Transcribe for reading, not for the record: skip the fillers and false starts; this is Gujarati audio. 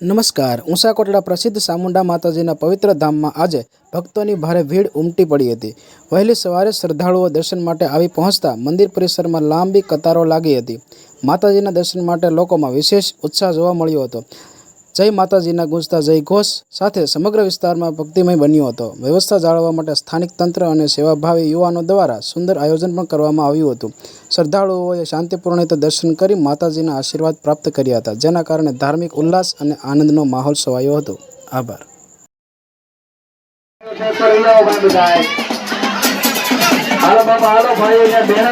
નમસ્કાર. ઊંસાકોટડા પ્રસિદ્ધ ચામુંડા માતાજીના પવિત્ર ધામમાં આજે ભક્તોની ભારે ભીડ ઉમટી પડી હતી. વહેલી સવારે શ્રદ્ધાળુઓ દર્શન માટે આવી પહોંચતા મંદિર પરિસરમાં લાંબી કતારો લાગી હતી. માતાજીના દર્શન માટે લોકોમાં વિશેષ ઉત્સાહ જોવા મળ્યો હતો. જય માતાજીના ગુંજતા જય ઘોષ સાથે સમગ્ર વિસ્તારમાં ભક્તિમય બન્યો હતો. વ્યવસ્થા જાળવવા માટે સ્થાનિક તંત્ર અને સેવાભાવી યુવાનો દ્વારા સુંદર આયોજન પણ કરવામાં આવ્યું હતું. શ્રદ્ધાળુઓએ શાંતિપૂર્ણ રીતે દર્શન કરી માતાજીના આશીર્વાદ પ્રાપ્ત કર્યા હતા, જેના કારણે ધાર્મિક ઉલ્લાસ અને આનંદનો માહોલ છવાયો હતો. આભાર. હાલો બાબા, હાલો ભાઈ, બહેનો